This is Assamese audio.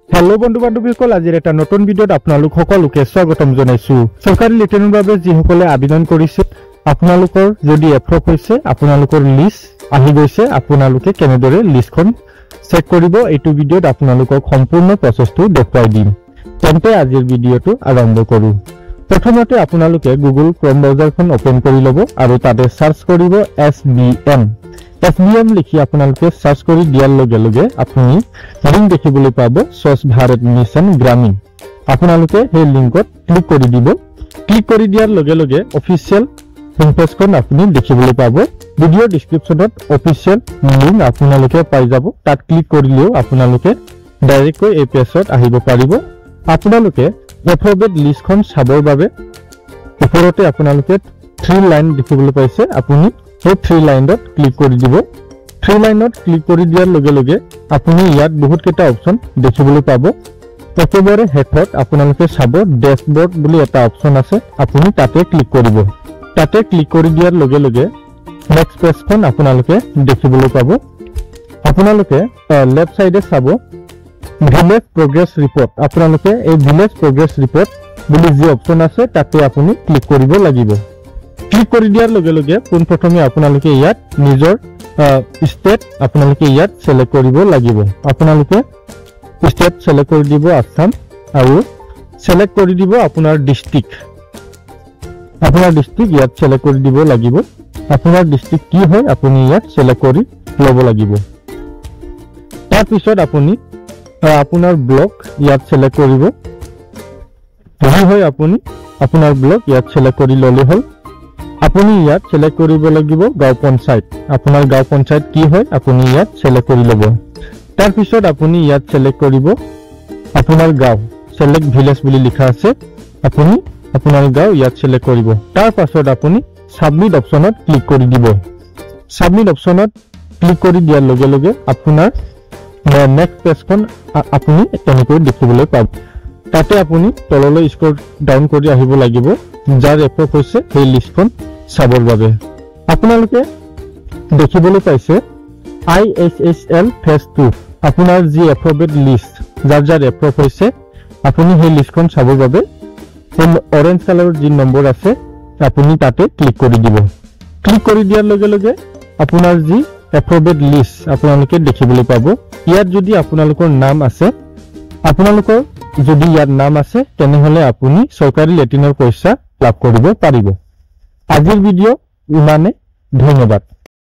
हेलो बंधु बान्धवीসকল আজিৰ এটা নতুন ভিডিঅ'ত আপোনালোক সকলোকে স্বাগতম জনাইছো। সৰকাৰি লেটেনৰ বাবে যিসকলে আবেদন কৰিছে আপোনালোকৰ যদি এপ্ৰুভ হৈছে আপোনালোকৰ লিষ্ট আহি গৈছে আপোনালোকে কেনেদৰে লিষ্টখন চেক কৰিব এইটো ভিডিঅ'ত আপোনালোকক সম্পূৰ্ণ প্ৰচেছটো দেখুৱাই দিম। তেন্তে আজিৰ ভিডিঅ'টো আৰম্ভ কৰো। প্ৰথমতে আপোনালোকে গুগল ক্ৰোম ব্ৰাউজাৰখন ওপেন কৰি ল'ব আৰু তাতে সাৰ্চ কৰিব SBM লিখি আপোনালোকে সাৰ্চ কৰি দিয়াৰ লগে লগে আপুনি লিংক দেখিবলৈ পাব স্বচ্ছ ভাৰত মিছন গ্ৰামীণ। আপোনালোকে সেই লিংকত ক্লিক কৰি দিব। ক্লিক কৰি দিয়াৰ লগে লগে অফিচিয়েল হোম পেজখন আপুনি দেখিবলৈ পাব। ভিডিঅ' ডেসক্ৰিপচনত অফিচিয়েল লিংক আপোনালোকে পাই যাব। তাত ক্লিক কৰিলেও আপোনালোকে ডাইৰেক্টকৈ এই পেজত আহিব পাৰিব। আপোনালোকে এপ্ৰুভড লিষ্টখন চাবৰ বাবে ওপৰতে আপোনালোকে 3 লাইন দেখিবলৈ পাইছে। আপুনি এই 3 লাইনত ক্লিক কৰি দিব। 3 লাইনত ক্লিক কৰি দিয়াৰ লগে লগে আপুনি ইয়াত বহুত কেইটা অপচন দেখিবলৈ পাব। একেবাৰে শেষত আপোনালোকে চাব ড্যাশবোৰ্ড বুলি এটা অপচন আছে, আপুনি তাতে ক্লিক কৰিব। তাতে ক্লিক কৰি দিয়াৰ লগে লগে নেক্সট পেজখন আপোনালোকে দেখিবলৈ পাব। আপোনালোকে লেফট সাইডে চাব ভিলেজ প্ৰগ্ৰেছ ৰিপৰ্ট। আপোনালোকে এই ভিলেজ প্ৰগ্ৰেছ ৰিপৰ্ট বুলি যি অপচন আছে তাতে আপুনি ক্লিক কৰিব লাগিব। ক্লিক কৰি দিয়াৰ লগে লগে পোনপ্ৰথমে আপোনালোকে ইয়াত নিজৰ ষ্টেট আপোনালোকে ইয়াত সিলেক্ট কৰিব লাগিব। আপোনালোকে ষ্টেট সিলেক্ট কৰি দিব আসাম আৰু সিলেক্ট কৰি দিব আপোনাৰ ডিস্ট্ৰিক্ট। আপোনাৰ ডিস্ট্ৰিক্ট ইয়াত সিলেক্ট কৰি দিব লাগিব। আপোনাৰ ডিস্ট্ৰিক্ট কি হয় আপুনি ইয়াত সিলেক্ট কৰি ল'ব লাগিব। তাৰ পিছত আপুনি আপোনাৰ ব্লক ইয়াত সিলেক্ট কৰিব। কি হয় আপুনি আপোনাৰ ব্লক ইয়াত সিলেক্ট কৰি ল'লে হ'ল। আপুনি ইয়াত সিলেক্ট কৰিব লাগিব গাঁও পঞ্চায়ত। আপোনাৰ গাঁও পঞ্চায়ত কি হয় আপুনি ইয়াত সিলেক্ট কৰি ল'ব। তাৰ পিছত আপুনি ইয়াত সিলেক্ট কৰিব আপোনাৰ গাঁও, সিলেক্ট ভিলেজ বুলি লিখা আছে। আপুনি আপোনাৰ গাঁও ইয়াত সিলেক্ট কৰিব। তাৰ পাছত আপুনি সাবমিট অপচনত ক্লিক কৰি দিব। সাবমিট অপচনত ক্লিক কৰি দিয়াৰ লগে লগে আপোনাৰ নেক্সট পেজখন আপুনি তেনেকৈ দেখিবলৈ পাব। তাতে আপুনি তললৈ স্ক্ৰল ডাউন কৰি আহিব লাগিব যাৰ এপ্ৰুভ হৈছে সেই লিষ্টখন চাবৰ বাবে। আপোনালোকে দেখিবলৈ পাইছে ISSL ফেজ 2 আপোনাৰ যি এপ্ৰুভড লিষ্ট যাৰ এপ্ৰুভ হৈছে আপুনি সেই লিষ্টখন চাবৰ বাবে অৰেঞ্জ কালাৰৰ যি নম্বৰ আছে আপুনি তাতে ক্লিক কৰি দিব। ক্লিক কৰি দিয়াৰ লগে লগে আপোনাৰ যি এপ্ৰুভড লিষ্ট আপোনালোকে দেখিবলৈ পাব। ইয়াত যদি আপোনালোকৰ নাম আছে আপোনালোকৰ যদি ইয়াত নাম আছে তেনেহলে আপুনি সৰকাৰি লেটিনৰ পইচা লাভ কৰিব পাৰিব। আজিৰ ভিডিও ইমানে, ধন্যবাদ।